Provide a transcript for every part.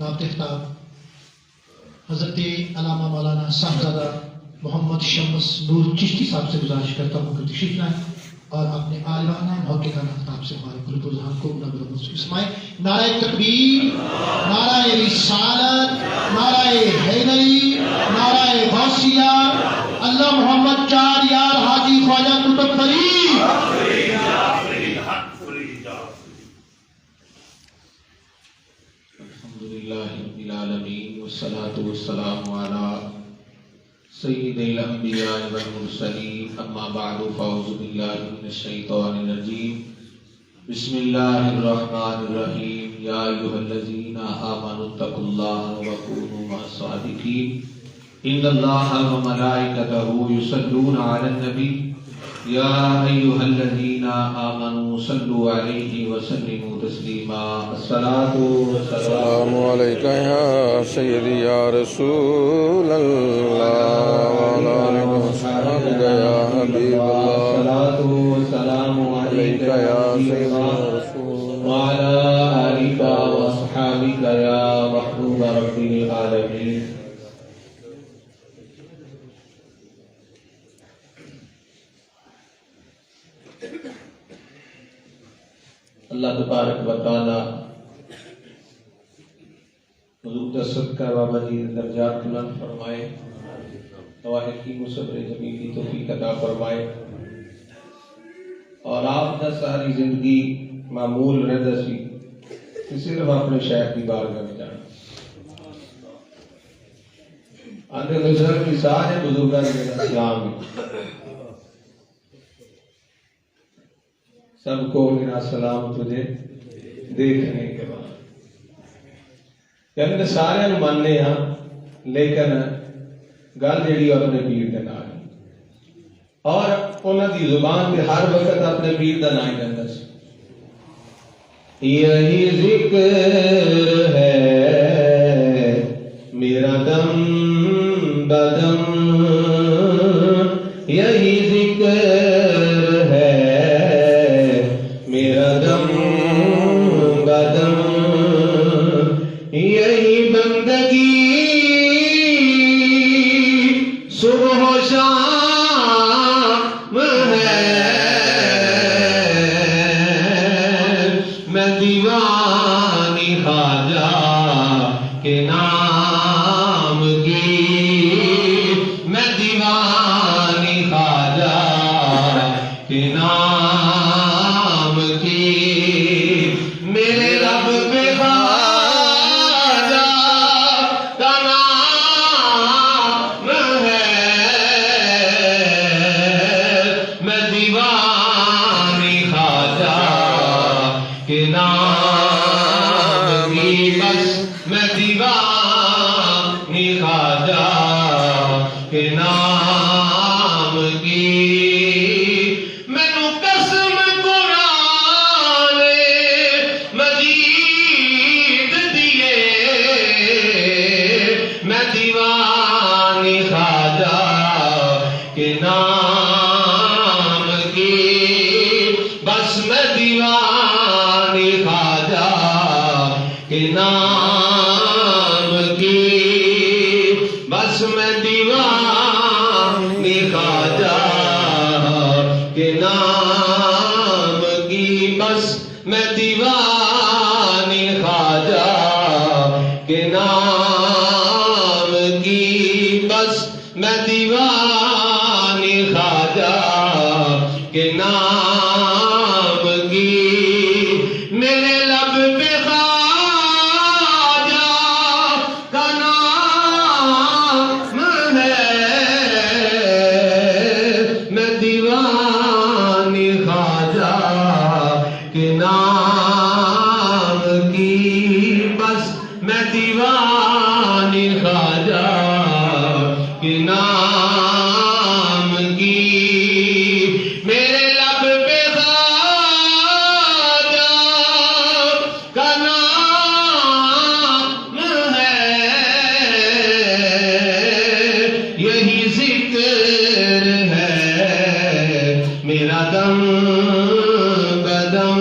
نابغہ خطاب حضرت علامہ مولانا صاحبزادہ محمد شمس نور چشتی صاحب سے گزارش کرتا ہوں کہ تشریف لائیں اور اپنے عالمانہ محققانہ خطاب سے ہمارے قلوب و ذہان کو نور اسمائے. نعرہ تکبیر، نعرہ رسالت، نعرہ حیدری، نعرہ غوثیہ، اللہ محمد چار یار حاجی خواجہ قطب فرید. الحمدللہ رب العالمین والصلاة والسلام علی سید الانبیاء والمرسلین. اما بعد فاعوذ باللہ من الشیطان الرجیم. بسم اللہ الرحمن الرحیم. یا ایھا الذین آمنوا اتقوا اللہ وکونوا مع الصادقین. ان اللہ وملائکتہ یصلون علی النبی یا ایھا الذین آمنوا صلوا علیہ وسلموا تسلیما. الصلاۃ والسلام علیک یا سیدی یا رسول اللہ وعلی آلہ وصحبہ یا حبیب اللہ. الصلاۃ والسلام علیک یا سیدی وعلی آلک واصحابک یا محبوب رب العالمین. اللہ تبارک و تعالی حضور کا صدقہ و مزید درجات بلند فرمائے، توحید و صبر جمیل کی توفیق عطا فرمائے، اور آپ کا ساری زندگی معمول رہتا سی کہ صرف اپنے شیخ کی بارگاہ میں جانا. آنے بزرگ کی سارے بزرگان میرا سلام ہے، سب کو میرا سلام تجھے دیکھنے کے بعد. یعنی سارے ماننے ہاں لیکن گل جیڑی اپنے پیر کے نام ہے، اور انہوں کی زبان پہ ہر وقت اپنے پیر کا نام لینا سی. یہی ذکر ہے میرا دم بدم، یہی ذکر ہے میرا دم بدم، یہی بندگی صبح و شام ہے. میں دیوانی خواجہ کے نام کی، میں دیوانی خواجہ کے نام کی. میرے رب پہ خواجہ کا نام ہے، میں دیوانی خواجہ کے نام کی. بس میں دیوانی خواجہ کے نام کی. مینوں قسم قرآن مجید دیے، میں دیوانی خواجہ کے نام کی. بس میں دیوانی خواجہ کے نام کی. بس میں دیوانی خواجہ کے نام کی. بس میں دیوانی خواجہ کے نام کی. بس میں دیوانی خواجہ کے نام کی. میرے لب پہ خواجہ کا نام ہے، میں دیوانی خواجہ کے نام کی. بس میں دیوانی خواجہ کے نام کی. میرے لب پہ خواجہ کا نام ہے، یہی ذکر ہے میرا دم بدم،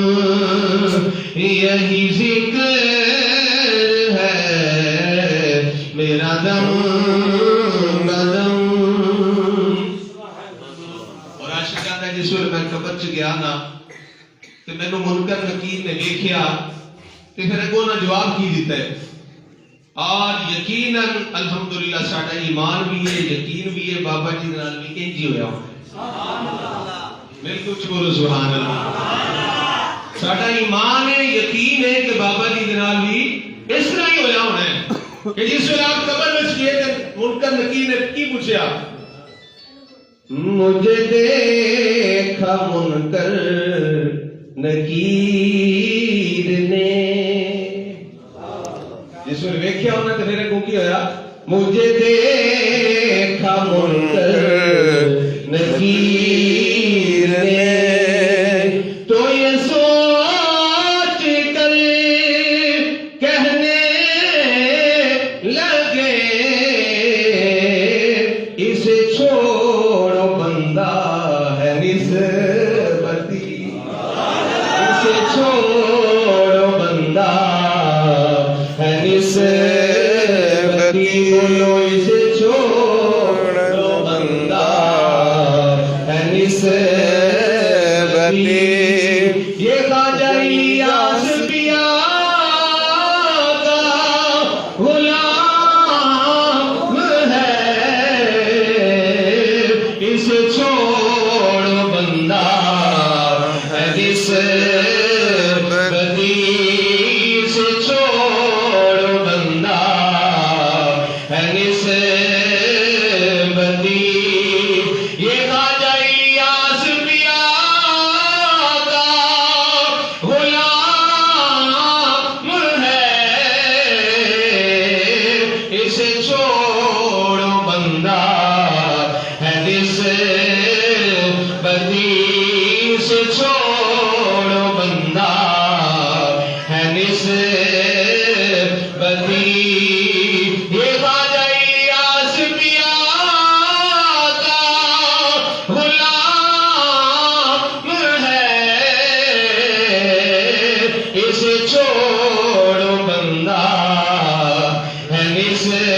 یہی ذکر میرا دم بدم اور عاشق کہتا ہے جس ویلے میں قبر چ گیا نا تے مینوں منکر نکیر نے ویکھیا تے پھر اگوں نہ جواب کی دیتا ہے اور یقیناً الحمدللہ ساڈا ایمان بھی ہے یقین بھی ہے بابا جی دے نال بھی انج ہی ہویا سبحان اللہ میرے کچھ بولو سبحان اللہ ساڈا ایمان ہے یقین ہے کہ بابا جی دے نال بھی اس طرح ہی ہویا ہونا ہے کہ جس ویلے آپ قبر وچ گئے تے منکر نکیر نے کی پوچھیا مجھے دیکھا منکر نکیر نے جس میں ویکھیا انہاں تے میرے کو کی ہویا مجھے دیکھا منکر نکیر نے تو یہ سوچ کر کہنے لگے اسے چھوڑو بندہ ہے نسبتی اسے چھوڑو بندہ ہے نسبتی بولو اسے چھوڑو بندہ ہے نسبتی یہ خواجہ الیاس پیا کا غلام ہے اسے چھوڑو بندہ ہے نسبتی اسے چھوڑو بندہ ہے نسبتی یہ خواجہ الیاس پیا کا غلام ہے اسے چھوڑو بندہ ہے نسبتی اسے چھوڑو بندہ ہے نسبتی یہ خواجہ الیاس پیا کا غلام ہے اسے چھوڑو بندہ ہے نسبتی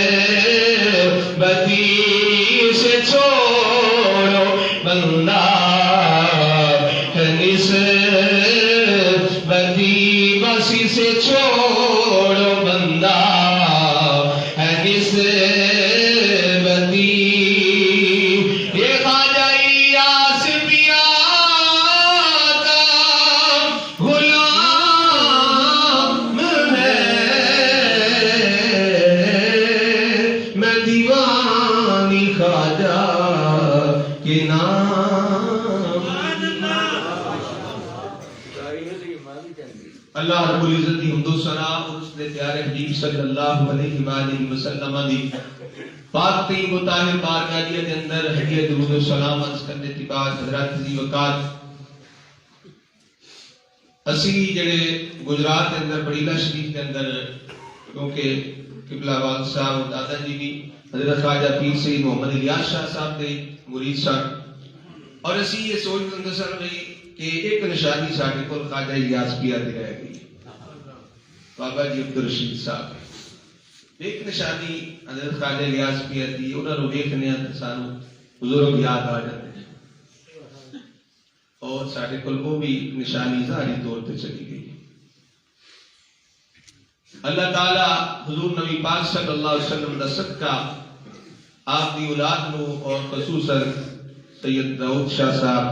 اسے چھوڑو بندہ ہے نسبتی بس اسے چھوڑو بندہ ہے نسبتی یہ خواجہ الیاس پیا کا غلام ہے میں دیوانی خواجہ کے نام اللہ رب العزت دی حمد و ثنا اور اس نے پیارے حبیب صلی اللہ علیہ وآلہ وسلم دی پاک طیب و طاہر بارگاہ دے اندر ہدیہ درود و سلام عرض کرنے کے بعد حضرات عزیز وقار اسی جڑے گجرات کے اندر بڑیلا شریف کے اندر کیونکہ قبلہ والد صاحب اور دادا جی بھی حضرت خواجہ پیر سید محمد الیاس شاہ صاحب دے مرید صاحب اور اسی یہ سوچ اندر سر میں کہ ایک نشانی ساڈے کول خواجہ الیاس پیا دی رہ گئی بابا جی عبدالرشید صاحب ایک نشانی حضرت خواجہ الیاس پیا دی انہاں نوں ویکھنے تے سانوں بزرگ یاد آ جاندے اور ساڈے کول وہ بھی نشانی ظاہری طور تے چلی گئی اللہ تعالی حضور نبی پاک صلی اللہ علیہ وسلم دا صدقہ آپ دی اولاد نو اور خصوصاً سید داؤد شاہ صاحب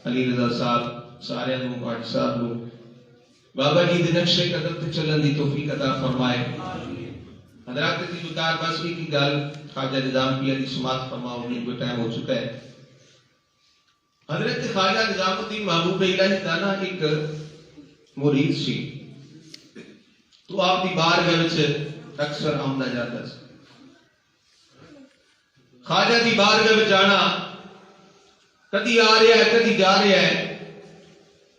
علی رضا صاحب سارے نو بھٹ صاحب نو بابا جی دے نقشے قدم تے چلن دی توفیق عطا فرمائے حضرات کی بکار بسوی کی گل خواجہ نظام پیا دی سماعت فرماؤ نے کوئی ٹائم ہو چکا ہے حضرت خواجہ نظام الدین محبوب الہی دانا ایک مرید سی تو آپ دی بارگاہ وچ اکثر آمدا جاتا سی خواجہ دی بارگاہ وچ جانا کدی آ رہا ہے کدی جا رہا ہے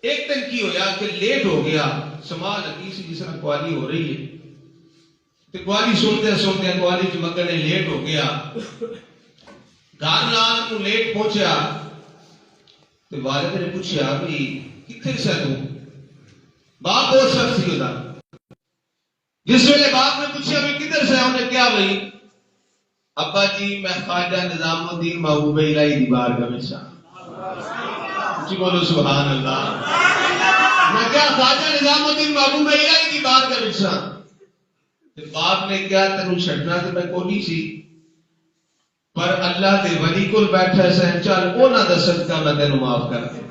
ایک دن کی ہویا کہ لیٹ ہو گیا سماع لگی سی جس طرح قوالی ہو رہی ہے تو قوالی سنتے سنتے قوالی چمکنے لیٹ ہو گیا گھر رات کو لیٹ پہنچیا تو والد نے پوچھا بھائی کتنے سے تو باپ بہت سخت سی ہوتا جس ویلے باپ نے پوچھا بھی کدھر کدھر سے انہیں کیا بھائی ابا جی میں خواجہ نظام الدین محبوب الہی دی بارگاہ میں جی بولو سبحان اللہ میں کیا خواجہ نظام الدین محبوب الہی دی بارگاہ میں باپ نے کیا تینوں چھڈنا تے میں کوئی سی پر اللہ دے ولی کول بیٹھا سن چل انہاں دا صدقہ میں تینوں معاف کر دے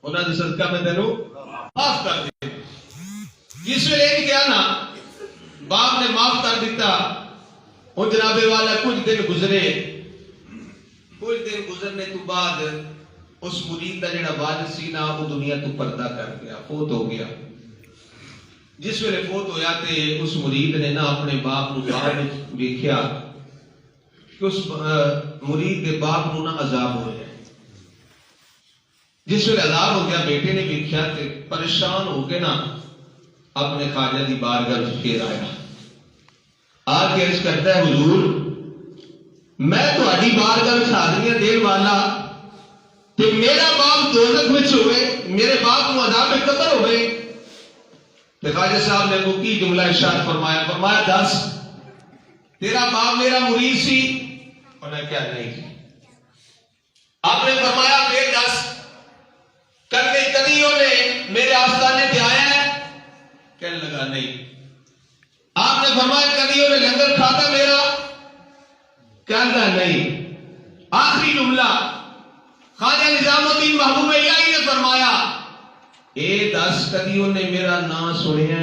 انہاں دا صدقہ میں تینوں معاف کر دے جس ویلے کیا نا باپ نے معاف کر دیتا وہ جناب والا کچھ دن گزرنے تو بعد اس مرید کا جڑا والد سی نا وہ دنیا تو پردہ کر گیا فوت ہو گیا جس ویلے فوت ہویا تے اس مرید نے نا اپنے باپ نو باہر ویکھیا کہ اس مرید کے باپ نو نا عذاب ہو گیا جس ویلے عذاب ہو گیا بیٹے نے ویکھیا تے پریشان ہو کے نا اپنے خواجہ دی بارگاہ وچ پھر آیا آ کے عرض کرتا ہے حضور میں تہاڈی بارگاہ وچ حاضریاں دین والا تے میرا باپ دوزخ وچ ہوئے میرے باپ نو عذاب قبر ہوئے تے خواجہ صاحب نے مکی جملہ ارشاد فرمایا دس تیرا باپ میرا مرید سی انہوں نے کیا نہیں آپ نے فرمایا پھر دس کدی انہیں میرے آستانے پہ آیا ہے کہنے لگا نہیں آپ نے فرمایا کدی انہیں لنگر کھاتا میرا کہنا نہیں آخری جملہ خواجہ نظام الدین محبوب الہی نے فرمایا اے دس کدی انہیں میرا نام سنیا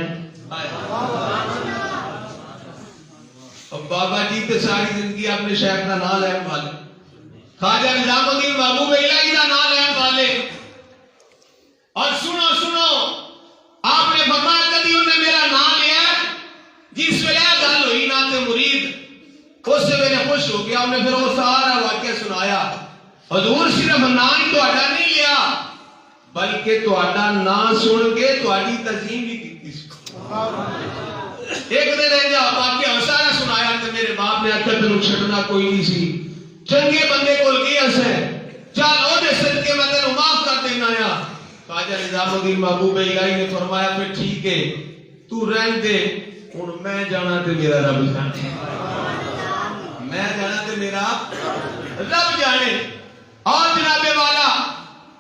اور بابا جی تے ساری زندگی اپنے شیخ کا نام لین والے خواجہ نظام الدین محبوب الہی کا نام لین والے اور سنو آپ نے فرمایا کدی انہیں میرا نام لیا جس ویلے گل ہوئی نا تے مرید اس سے میں خوش ہو گیا انہیں پھر وہ سارا واقعہ سنایا حضور صرف نام ہی تہاڈا نہیں لیا بلکہ تہاڈا نام سن کے تہاڈی تعظیم بھی کی ایک دن ایجا واقعہ سارا سنایا تے میرے باپ نے آخیا تینوں چھڈنا کوئی نہیں سی چنگے بندے کول گیا سے چل او دے صدقے میں تینوں معاف کر دینا آیا خواجہ نظام الدین محبوب الہی نے فرمایا پھر ٹھیک ہے تو رہن دے ہن میں جانا تے میرا رب جانے میں جانا تے میرا رب جانے اور جناب والا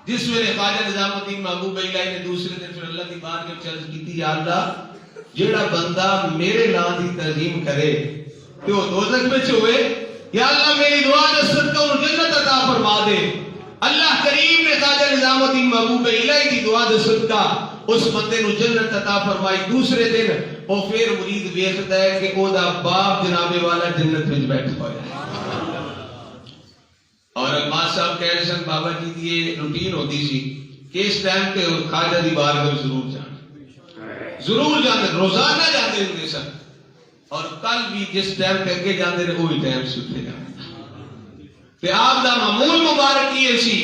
جس ویلے خواجہ نظام الدین محبوب الہی نے دوسرے دن پھر اللہ کی بارگاہ میں عرض کی یا اللہ جیڑا بندہ میرے نام دی تعظیم کرے کہ وہ دوزخ میں ہوئے یا اللہ میری دعا دے صدقہ انہوں جنت عطا فرما دے اللہ کریم نے خواجہ نظام الدین محبوب الہی کی دعا دے صدقہ اس بندے نو جنت عطا فرمائی دوسرے دن وہ پھر مرید ویکھدا ہے کہ او دا باپ جناب والا جنت وچ بیٹھا ہوا ہے اور ماں صاحب کہہ رہے سن بابا جی کی یہ روٹین ہوتی سی کہ اس ٹائم پہ خواجہ دی بارگاہ ضرور جانے روزانہ جاتے ہوتے سن اور کل بھی جس ٹائم پہ اگے جانے رہے وہی ٹائم سے اتنے جانے کہ آپ دا معمول مبارک یہ سی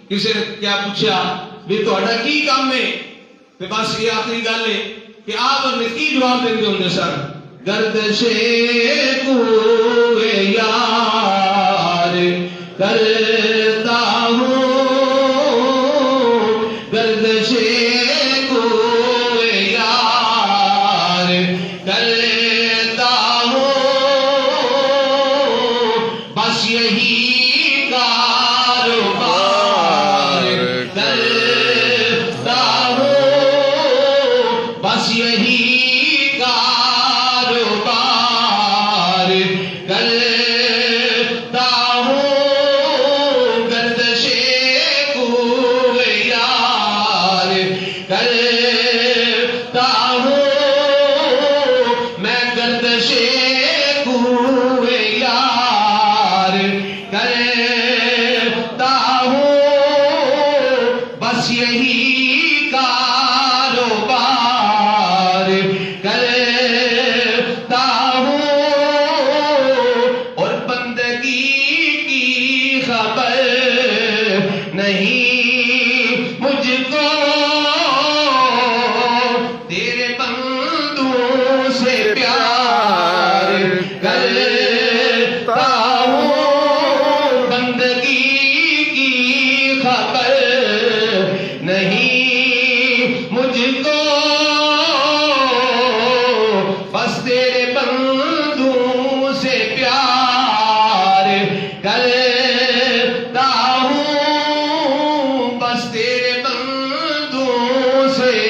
کسی نے کیا پوچھا بھی تہاڈا کی کام ہے کہ بس یہ آخری گل ہے کہ آپ نے کی جواب دے ہوندے سن گردش کوئے یار کرتا ہوں گردش کوئے یار کرتا ہوں بس یہی کاروبار کرتا ہوں بس یہی کاروبار کرتا ہوں کرتا ہوں میں گردش کوئے یار کرتا ہوں بس یہی کاروبار کرتا ہوں اور بندگی کی خبر نہیں مجھ کو بس تیرے سے